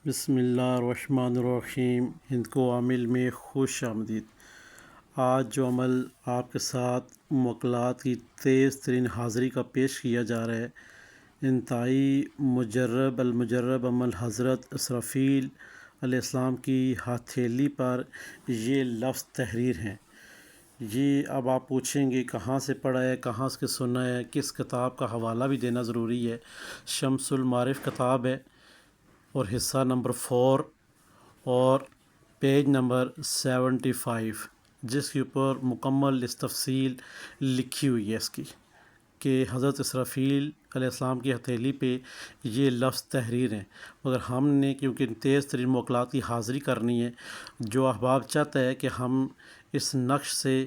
بسم اللہ الرحمن الرحیم۔ ہند کو عامل میں خوش آمدید۔ آج جو عمل آپ کے ساتھ موکلات کی تیز ترین حاضری کا پیش کیا جا رہا ہے، انتہائی مجرب المجرب عمل حضرت اسرافیل علیہ السلام کی ہتھیلی پر یہ لفظ تحریر ہیں۔ یہ اب آپ پوچھیں گے کہاں سے پڑھا ہے، کہاں سے سنا ہے، کس کتاب کا حوالہ بھی دینا ضروری ہے۔ شمس المعارف کتاب ہے اور حصہ نمبر 4 اور پیج نمبر 75، جس کے اوپر مکمل تفصیل لکھی ہوئی ہے اس کی کہ حضرت اسرافیل علیہ السلام کی ہتھیلی پہ یہ لفظ تحریر ہیں۔ مگر ہم نے کیونکہ تیز ترین موکلات کی حاضری کرنی ہے، جو احباب چاہتا ہے کہ ہم اس نقش سے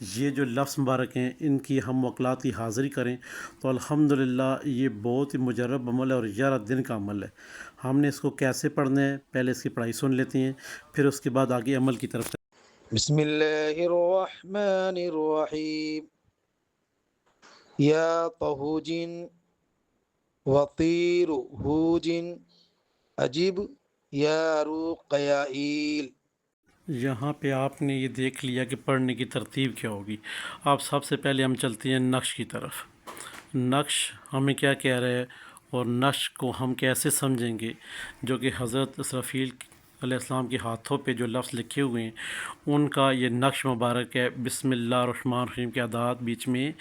یہ جو لفظ مبارک ہیں ان کی ہم موکلات کی حاضری کریں، تو الحمدللہ یہ بہت ہی مجرب عمل ہے اور 11 دن کا عمل ہے۔ ہم نے اس کو کیسے پڑھنا ہے، پہلے اس کی پڑھائی سن لیتے ہیں، پھر اس کے بعد آگے عمل کی طرف۔ بسم اللہ الرحمن الرحیم یا طہوج وطیر ہوج عجب یا رقیائیل۔ یہاں پہ آپ نے یہ دیکھ لیا کہ پڑھنے کی ترتیب کیا ہوگی۔ آپ سب سے پہلے ہم چلتے ہیں نقش کی طرف۔ نقش ہمیں کیا کہہ رہے ہے اور نقش کو ہم کیسے سمجھیں گے، جو کہ حضرت اسرافیل علیہ السلام کے ہاتھوں پہ جو لفظ لکھے ہوئے ہیں ان کا یہ نقش مبارک ہے۔ بسم اللہ الرحمن الرحیم کے اعداد بیچ میں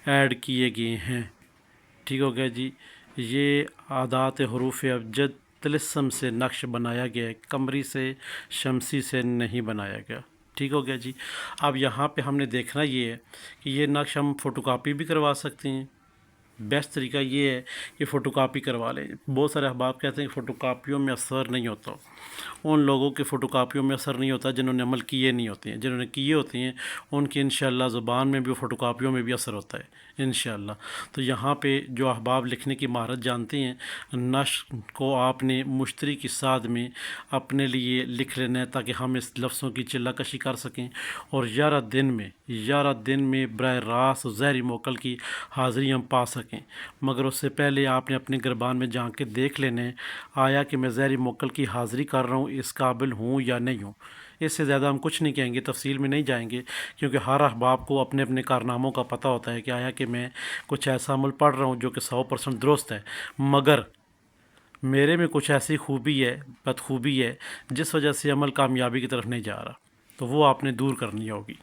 ایڈ کیے گئے ہیں۔ ٹھیک ہو گیا جی۔ یہ عادات حروف ابجد طلسم سے نقش بنایا گیا ہے، قمری سے شمسی سے نہیں بنایا گیا۔ ٹھیک ہو گیا جی۔ اب یہاں پہ ہم نے دیکھنا یہ ہے کہ یہ نقش ہم فوٹو کاپی بھی کروا سکتے ہیں۔ بیسٹ طریقہ یہ ہے کہ فوٹو کاپی کروا لیں۔ بہت سارے احباب کہتے ہیں کہ فوٹو کاپیوں میں اثر نہیں ہوتا۔ ان لوگوں کے فوٹو کاپیوں میں اثر نہیں ہوتا جنہوں نے عمل کیے نہیں ہوتے ہیں۔ جنہوں نے کیے ہوتے ہیں ان کی انشاءاللہ زبان میں بھی، فوٹو کاپیوں میں بھی اثر ہوتا ہے انشاءاللہ۔ تو یہاں پہ جو احباب لکھنے کی مہارت جانتے ہیں، نقش کو آپ نے مشتری کی ساتھ میں اپنے لیے لکھ لینا ہے تاکہ ہم اس لفظوں کی چلہ کشی کر سکیں اور 11 دن میں براہ راست ظاہری موکل کی حاضری ہم پا سکیں۔ مگر اس سے پہلے آپ نے اپنے گربان میں جا کے دیکھ لینا ہے آیا کہ میں ظاہری موکل کی حاضری کر رہا ہوں، اس قابل ہوں یا نہیں ہوں۔ اس سے زیادہ ہم کچھ نہیں کہیں گے، تفصیل میں نہیں جائیں گے، کیونکہ ہر احباب کو اپنے اپنے کارناموں کا پتہ ہوتا ہے کہ آیا کہ میں کچھ ایسا عمل پڑھ رہا ہوں جو کہ 100% درست ہے، مگر میرے میں کچھ ایسی خوبی ہے، بدخوبی ہے، جس وجہ سے عمل کامیابی کی طرف نہیں جا رہا، تو وہ آپ نے دور کرنی ہوگی۔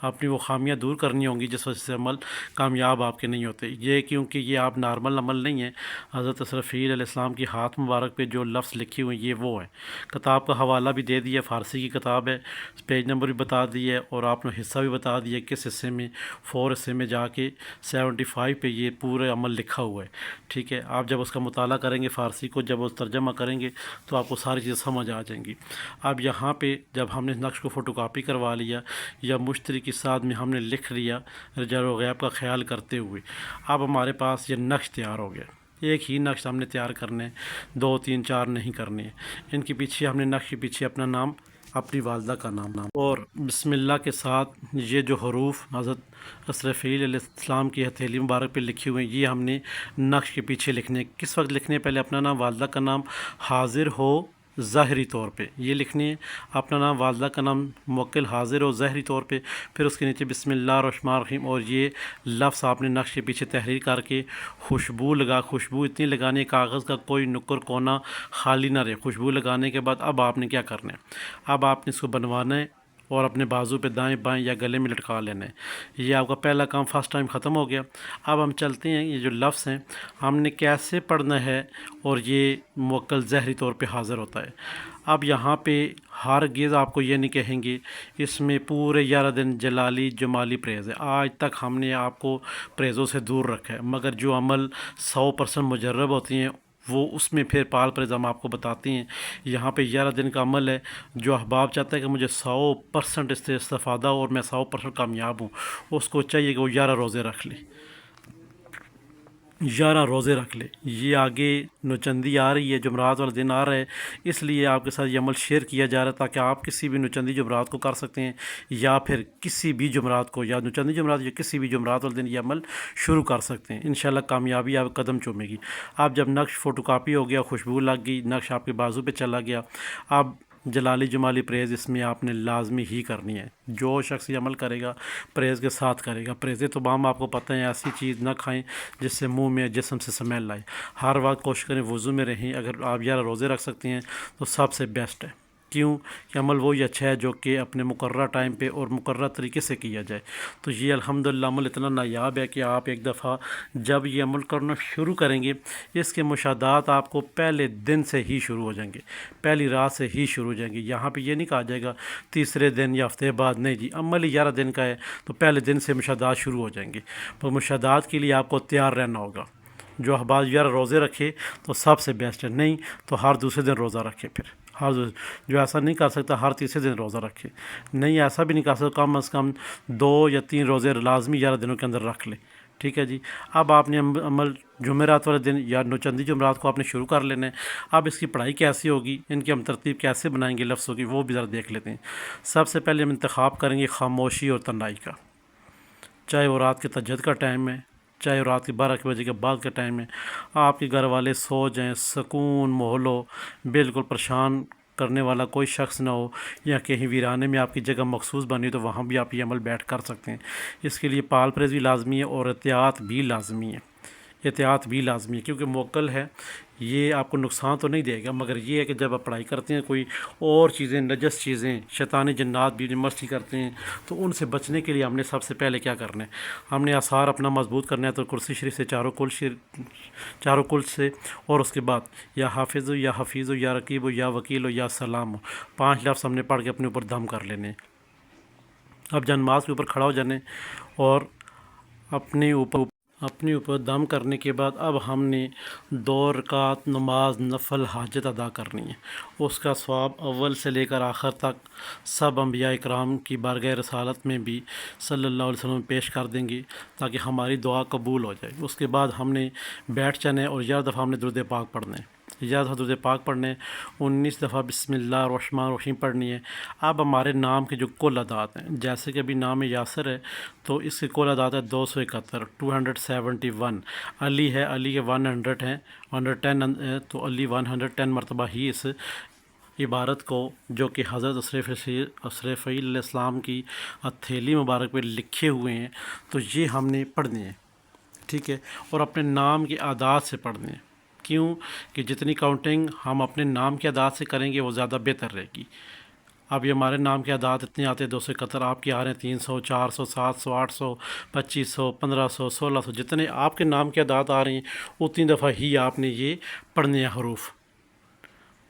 اپنی وہ خامیاں دور کرنی ہوں گی جس وجہ سے عمل کامیاب آپ کے نہیں ہوتے۔ یہ کیونکہ یہ آپ نارمل عمل نہیں ہے، حضرت اسرافیل علیہ السلام کی ہاتھ مبارک پہ جو لفظ لکھی ہوئے یہ وہ ہیں۔ کتاب کا حوالہ بھی دے دیا، فارسی کی کتاب ہے، پیج نمبر بھی بتا دی ہے اور آپ نے حصہ بھی بتا دیا کس حصے میں، 4 حصے میں جا کے 75 پہ یہ پورے عمل لکھا ہوا ہے۔ ٹھیک ہے، آپ جب اس کا مطالعہ کریں گے فارسی کو، جب اس ترجمہ کریں گے تو آپ کو ساری چیزیں سمجھ آ جائیں گی۔ اب یہاں پہ جب ہم نے نقش کو فوٹو کاپی کروا لیا یا مشتری کی ساتھ میں ہم نے لکھ لیا رجال و غیب کا خیال کرتے ہوئے، اب ہمارے پاس یہ نقش تیار ہو گیا۔ ایک ہی نقش ہم نے تیار کرنے، 2 3 4 نہیں کرنے۔ ان کے پیچھے ہم نے نقش کے پیچھے اپنا نام، اپنی والدہ کا نام اور بسم اللہ کے ساتھ یہ جو حروف حضرت اسرافیل علیہ السلام کی ہتھیلی مبارک پہ لکھے ہوئے ہیں یہ ہم نے نقش کے پیچھے لکھنے۔ کس وقت لکھنے؟ پہلے اپنا نام، والدہ کا نام حاضر ہو ظاہری طور پہ یہ لکھنی ہے، اپنا نام، والدہ کا نام موکل حاضر ہو ظاہری طور پہ، پھر اس کے نیچے بسم اللہ الرحمن الرحیم اور یہ لفظ آپ نے نقش کے پیچھے تحریر کر کے خوشبو خوشبو اتنی لگانی ہے کاغذ کا کوئی نکر کونا خالی نہ رہے۔ خوشبو لگانے کے بعد اب آپ نے کیا کرنا ہے، اب آپ نے اس کو بنوانا ہے اور اپنے بازو پہ دائیں بائیں یا گلے میں لٹکا لینا ہے۔ یہ آپ کا پہلا کام فرسٹ ٹائم ختم ہو گیا۔ اب ہم چلتے ہیں، یہ جو لفظ ہیں ہم نے کیسے پڑھنا ہے اور یہ موکل ظاہری طور پہ حاضر ہوتا ہے۔ اب یہاں پہ ہرگز آپ کو یہ نہیں کہیں گے اس میں پورے 11 دن جلالی جمالی پرہیز ہے۔ آج تک ہم نے آپ کو پرہیزوں سے دور رکھا ہے، مگر جو عمل 100% مجرب ہوتی ہیں وہ اس میں پھر پال پرہیز ہم آپ کو بتاتے ہیں۔ یہاں پہ 11 دن کا عمل ہے، جو احباب چاہتا ہے کہ مجھے 100% اس سے استفادہ ہو اور میں 100% کامیاب ہوں، اس کو چاہیے کہ وہ 11 روزے رکھ لے۔ 11 روزے رکھ لے۔ یہ آگے نوچندی آ رہی ہے، جمعرات والا دن آ رہا ہے، اس لیے آپ کے ساتھ یہ عمل شیئر کیا جا رہا ہے تاکہ آپ کسی بھی نوچندی جمعرات کو کر سکتے ہیں، یا پھر کسی بھی جمعرات کو، یا نوچندی جمعرات یا کسی بھی جمعرات والے دن یہ عمل شروع کر سکتے ہیں۔ انشاءاللہ کامیابی آپ قدم چومے گی۔ آپ جب نقش فوٹو کاپی ہو گیا، خوشبو لگ گئی، نقش آپ کے بازو پہ چلا گیا، اب جلالی جمالی پریز اس میں آپ نے لازمی ہی کرنی ہے۔ جو شخص یہ عمل کرے گا پریز کے ساتھ کرے گا۔ پریز تمام آپ کو پتہ ہے، ایسی چیز نہ کھائیں جس سے منہ میں جسم سے سمیل لائے۔ ہر وقت کوشش کریں وضو میں رہیں۔ اگر آپ 11 روزے رکھ سکتے ہیں تو سب سے بیسٹ ہے۔ کیوں کہ عمل وہی اچھا ہے جو کہ اپنے مقررہ ٹائم پہ اور مقررہ طریقے سے کیا جائے۔ تو یہ الحمدللہ عمل اتنا نایاب ہے کہ آپ ایک دفعہ جب یہ عمل کرنا شروع کریں گے، اس کے مشاہدات آپ کو پہلے دن سے ہی شروع ہو جائیں گے، پہلی رات سے ہی شروع ہو جائیں گے۔ یہاں پہ یہ نہیں کہا جائے گا تیسرے دن یا ہفتے بعد، نہیں جی، عمل 11 دن کا ہے تو پہلے دن سے مشاہدات شروع ہو جائیں گے۔ تو مشاہدات کے لیے آپ کو تیار رہنا ہوگا۔ جو احباب 11 روزے رکھے تو سب سے بیسٹ ہے، نہیں تو ہر دوسرے دن روزہ رکھے۔ پھر جو ایسا نہیں کر سکتا ہر تیسرے دن روزہ رکھے، نہیں ایسا بھی نہیں کر سکتا، کم از کم 2 یا 3 روزے لازمی 11 دنوں کے اندر رکھ لے، ٹھیک ہے جی۔ اب آپ نے عمل جمعرات والے دن یا نوچندی جمعرات کو آپ نے شروع کر لینا ہے۔ اب اس کی پڑھائی کیسی ہوگی، ان کی ہم ترتیب کیسے بنائیں گے لفظوں کی، وہ بھی ذرا دیکھ لیتے ہیں۔ سب سے پہلے ہم انتخاب کریں گے خاموشی اور تنہائی کا، چاہے وہ رات کے تہجد کا ٹائم ہے، چاہے رات کے 12 بجے کے بعد کا ٹائم ہے۔ آپ کے گھر والے سو جائیں، سکون ماحول ہو، بالکل پریشان کرنے والا کوئی شخص نہ ہو، یا کہیں ویرانے میں آپ کی جگہ مخصوص بنی ہو تو وہاں بھی آپ یہ عمل بیٹھ کر سکتے ہیں۔ اس کے لیے پال پرہیز بھی لازمی ہے اور احتیاط بھی لازمی ہے، احتیاط بھی لازمی ہے، کیونکہ موکل ہے، یہ آپ کو نقصان تو نہیں دے گا، مگر یہ ہے کہ جب آپ پڑھائی کرتے ہیں کوئی اور چیزیں، نجس چیزیں، شیطانی جنات بھی مستی کرتے ہیں، تو ان سے بچنے کے لیے ہم نے سب سے پہلے کیا کرنا ہے، ہم نے آثار اپنا مضبوط کرنا ہے۔ تو کرسی شریف سے چاروں کل سے، اور اس کے بعد یا حافظ یا حفیظ یا رقیب یا وکیل یا سلام، 5 لفظ ہم نے پڑھ کے اپنے اوپر دم کر لینے۔ اب جب نماز کے اوپر کھڑا ہو جانے اور اپنے اوپر دم کرنے کے بعد اب ہم نے 2 رکعت نماز نفل حاجت ادا کرنی ہے۔ اس کا ثواب اول سے لے کر آخر تک سب انبیاء اکرام کی بارگاہ رسالت میں بھی صلی اللہ علیہ وسلم پیش کر دیں گے تاکہ ہماری دعا قبول ہو جائے۔ اس کے بعد ہم نے بیٹھ جانا ہے اور 11 دفعہ ہم نے درود پاک پڑھنا ہے، 11 دفعہ درود پاک پڑھنے ہیں، 19 دفعہ بسم اللہ الرحمن الرحیم پڑھنی ہے۔ اب ہمارے نام کے جو کل اعداد ہیں، جیسے کہ ابھی نام یاسر ہے تو اس کے کل اعداد ہے 271، 271۔ علی ہے، علی کے 100 ہیں، 110 تو علی 110 مرتبہ ہی اس عبارت کو، جو کہ حضرت اسرافیل علیہ السلام کی ہتھیلی مبارک پہ لکھے ہوئے ہیں، تو یہ ہم نے پڑھنے ہیں، ٹھیک ہے، اور اپنے نام کے اعداد سے پڑھنے ہیں۔ کیوں کہ جتنی کاؤنٹنگ ہم اپنے نام کے اعداد سے کریں گے وہ زیادہ بہتر رہے گی۔ اب یہ ہمارے نام کے اعداد اتنے آتے ہیں، 271، آپ کے آ رہے ہیں 300، 400، 700، 800، 2500، 1500، 1600، جتنے آپ کے نام کے اعداد آ رہے ہیں اتنی دفعہ ہی آپ نے یہ پڑھنے ہیں حروف،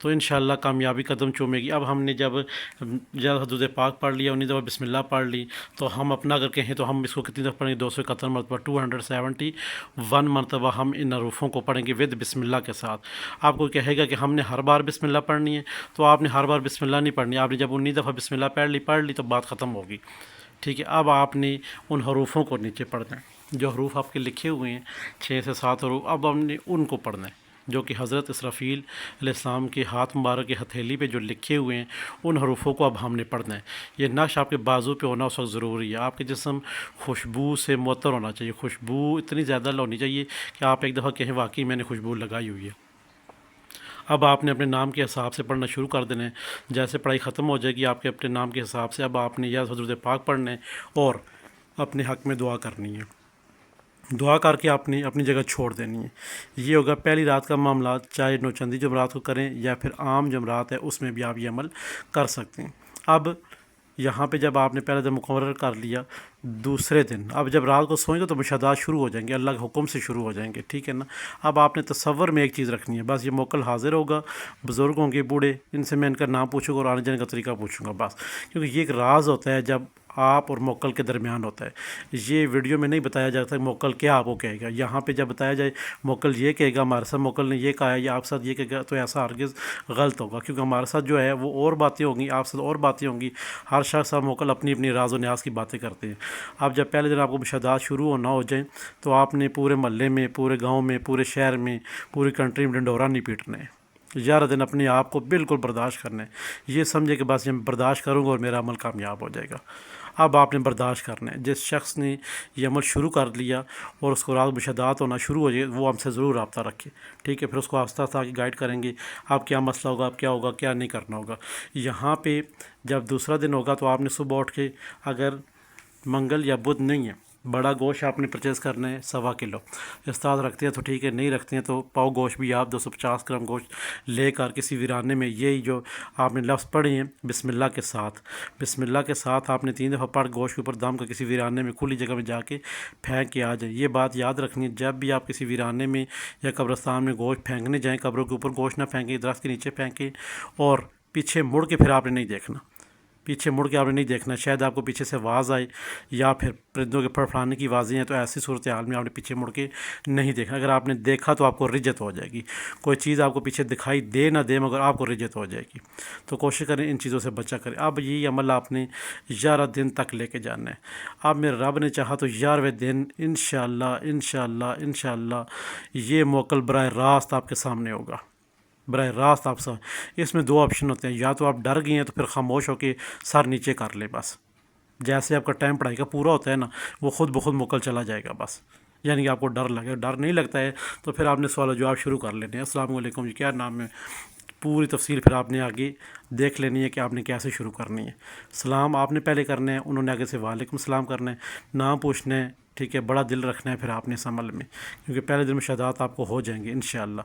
تو انشاءاللہ کامیابی قدم چومے گی۔ اب ہم نے جب زیادہ درود پاک پڑھ لیا، 19 دفعہ بسم اللہ پڑھ لی، تو ہم اپنا اگر کہیں تو ہم اس کو کتنی دفعہ پڑھیں گے، 271 مرتبہ، 271 مرتبہ ہم ان حروفوں کو پڑھیں گے ود بسم اللہ کے ساتھ۔ آپ کو کہے گا کہ ہم نے ہر بار بسم اللہ پڑھنی ہے، تو آپ نے ہر بار بسم اللہ نہیں پڑھنی، آپ نے جب 19 دفعہ بسم اللہ پڑھ لی تو بات ختم ہوگی، ٹھیک ہے۔ اب آپ نے ان حروفوں کو نیچے پڑھنا ہے، جو حروف آپ کے لکھے ہوئے ہیں 6 سے 7 حروف، اب ہم نے ان کو پڑھنا ہے، جو کہ حضرت اسرافیل علیہ السلام کے ہاتھ مبارک کے ہتھیلی پہ جو لکھے ہوئے ہیں ان حروفوں کو اب ہم نے پڑھنا ہے۔ یہ نقش آپ کے بازو پہ ہونا اس وقت ضروری ہے، آپ کے جسم خوشبو سے معطر ہونا چاہیے، خوشبو اتنی زیادہ ہونی چاہیے کہ آپ ایک دفعہ کہیں واقعی میں نے خوشبو لگائی ہوئی ہے۔ اب آپ نے اپنے نام کے حساب سے پڑھنا شروع کر دینا ہے، جیسے پڑھائی ختم ہو جائے گی آپ کے اپنے نام کے حساب سے اب آپ نے یا درود پاک پڑھنا ہے اور اپنے حق میں دعا کرنی ہے، دعا کر کے آپ نے اپنی جگہ چھوڑ دینی ہے۔ یہ ہوگا پہلی رات کا معاملات، چاہے نوچندی جمعرات کو کریں یا پھر عام جمعرات ہے اس میں بھی آپ یہ عمل کر سکتے ہیں۔ اب یہاں پہ جب آپ نے پہلے دن مقرر کر لیا، دوسرے دن اب جب رات کو سوئیں گے تو مشاہدات شروع ہو جائیں گے، اللہ کے حکم سے شروع ہو جائیں گے، ٹھیک ہے نا۔ اب آپ نے تصور میں ایک چیز رکھنی ہے، بس یہ موکل حاضر ہوگا، بزرگ ہوں گے بوڑھے، ان سے میں ان کا نام پوچھوں گا اور آنے جانے کا طریقہ پوچھوں گا بس، کیونکہ یہ ایک راز ہوتا ہے جب آپ اور موکل کے درمیان ہوتا ہے۔ یہ ویڈیو میں نہیں بتایا جاتا کہ موکل کیا آپ کو کہے گا، یہاں پہ جب بتایا جائے موکل یہ کہے گا ہمارے ساتھ موکل نے یہ کہا ہے یا آپ ساتھ یہ کہے گا، تو ایسا ہرگز غلط ہوگا، کیونکہ ہمارے ساتھ جو ہے وہ اور باتیں ہوں گی، آپ ساتھ اور باتیں ہوں گی، ہر شخص اور موکل اپنی اپنی راز و نیاز کی باتیں کرتے ہیں۔ اب جب پہلے دن آپ کو مشاہدات شروع ہونا ہو جائیں تو آپ نے پورے محلے میں، پورے گاؤں میں، پورے شہر میں، پوری کنٹری میں ڈنڈورا نہیں پیٹنا ہے۔ 11 دن اپنے آپ کو بالکل برداشت کرنا ہے، یہ سمجھے کہ بس یہ برداشت کروں گا اور میرا عمل کامیاب ہو جائے گا۔ اب آپ نے برداشت کرنا ہے۔ جس شخص نے یہ عمل شروع کر لیا اور اس کو رات مشاہدات ہونا شروع ہو جائے وہ ہم سے ضرور رابطہ رکھے، ٹھیک ہے؟ پھر اس کو آہستہ آہستہ گائیڈ کریں گے، آپ کیا مسئلہ ہوگا، آپ کیا ہوگا، کیا نہیں کرنا ہوگا۔ یہاں پہ جب دوسرا دن ہوگا تو آپ نے صبح اٹھ کے، اگر منگل یا بدھ نہیں ہے، بڑا گوشت آپ نے پرچیز کرنا ہے 1.25 کلو۔ استاد رکھتے ہیں تو ٹھیک ہے، نہیں رکھتے ہیں تو پاؤ گوشت بھی آپ 250 گرام گوشت لے کر کسی ویرانے میں، یہی جو آپ نے لفظ پڑھے ہیں بسم اللہ کے ساتھ، بسم اللہ کے ساتھ آپ نے 3 دفعہ پڑھ گوشت کے اوپر دم کر کسی ویرانے میں کھلی جگہ میں جا کے پھینک کے آ جائیں۔ یہ بات یاد رکھنی ہے، جب بھی آپ کسی ویرانے میں یا قبرستان میں گوشت پھینکنے جائیں، قبروں کے اوپر گوشت نہ پھینکیں، درخت کے نیچے پھینکیں، اور پیچھے مڑ کے پھر آپ نے نہیں دیکھنا، پیچھے مڑ کے آپ نے نہیں دیکھنا۔ شاید آپ کو پیچھے سے آواز آئے یا پھر پرندوں کے پھڑپھڑانے کی آوازیں ہیں، تو ایسی صورتحال میں آپ نے پیچھے مڑ کے نہیں دیکھنا۔ اگر آپ نے دیکھا تو آپ کو رجت ہو جائے گی، کوئی چیز آپ کو پیچھے دکھائی دے نہ دے مگر آپ کو رجت ہو جائے گی، تو کوشش کریں ان چیزوں سے بچا کریں۔ اب یہی عمل آپ نے 11 دن تک لے کے جانا ہے۔ اب میرے رب نے چاہا تو 11ویں دن انشاءاللہ انشاءاللہ انشاءاللہ یہ موکل براہ راست آپ کے سامنے ہوگا، براہ راست آپ سے۔ اس میں 2 آپشن ہوتے ہیں، یا تو آپ ڈر گئے ہیں تو پھر خاموش ہو کے سر نیچے کر لیں، بس جیسے آپ کا ٹائم پڑھائی کا پورا ہوتا ہے نا، وہ خود بخود مکل چلا جائے گا بس، یعنی کہ آپ کو ڈر لگے۔ ڈر نہیں لگتا ہے تو پھر آپ نے سوال و جواب شروع کر لینے ہیں۔ السلام علیکم جی، کیا نام ہے، پوری تفصیل پھر آپ نے آگے دیکھ لینی ہے کہ آپ نے کیسے شروع کرنی ہے۔ سلام آپ نے پہلے کرنا ہے، انہوں نے آگے سے وعلیکم السلام کرنا ہے، نام پوچھنا ہے، ٹھیک ہے؟ بڑا دل رکھنا ہے پھر آپ نے اس عمل میں، کیونکہ پہلے دن مشاہدات آپ کو ہو جائیں گے انشاءاللہ۔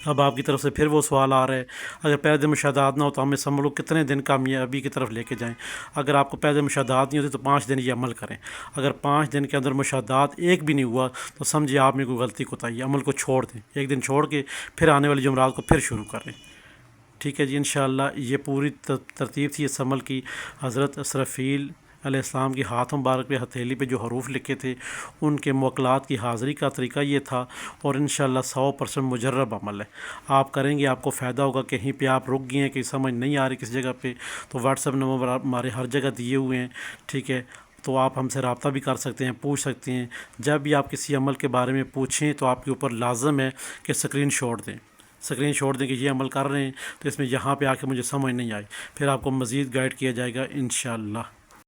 اب آپ کی طرف سے پھر وہ سوال آ رہا ہے، اگر پہلے دن مشاہدات نہ ہو تو ہم اس عمل کو کتنے دن کامیابی کی طرف لے کے جائیں؟ اگر آپ کو پہلے دن مشاہدات نہیں ہوتی تو 5 دن یہ عمل کریں۔ اگر 5 دن کے اندر مشاہدات ایک بھی نہیں ہوا تو سمجھیے آپ میں کوئی غلطی کوتاہی ہے، عمل کو چھوڑ دیں، ایک دن چھوڑ کے پھر آنے والی جمعرات کو پھر شروع کریں، ٹھیک ہے جی؟ انشاءاللہ یہ پوری ترتیب تھی اس عمل کی۔ حضرت اسرافیل علیہ السلام کے ہاتھ مبارک پہ ہتھیلی پہ جو حروف لکھے تھے ان کے موکلات کی حاضری کا طریقہ یہ تھا، اور انشاءاللہ 100% مجرب عمل ہے، آپ کریں گے آپ کو فائدہ ہوگا۔ کہیں پہ آپ رک گئے ہیں، کہیں سمجھ نہیں آ رہی کسی جگہ پہ، تو واٹس ایپ نمبر ہمارے ہر جگہ دیے ہوئے ہیں، ٹھیک ہے؟ تو آپ ہم سے رابطہ بھی کر سکتے ہیں، پوچھ سکتے ہیں۔ جب بھی آپ کسی عمل کے بارے میں پوچھیں تو آپ کے اوپر لازم ہے کہ اسکرین شاٹ دیں، اسکرین شاٹ دیں کہ یہ عمل کر رہے ہیں تو اس میں یہاں پہ آ کے مجھے سمجھ نہیں آئی، پھر آپ کو مزید گائیڈ کیا جائے گا انشاءاللہ۔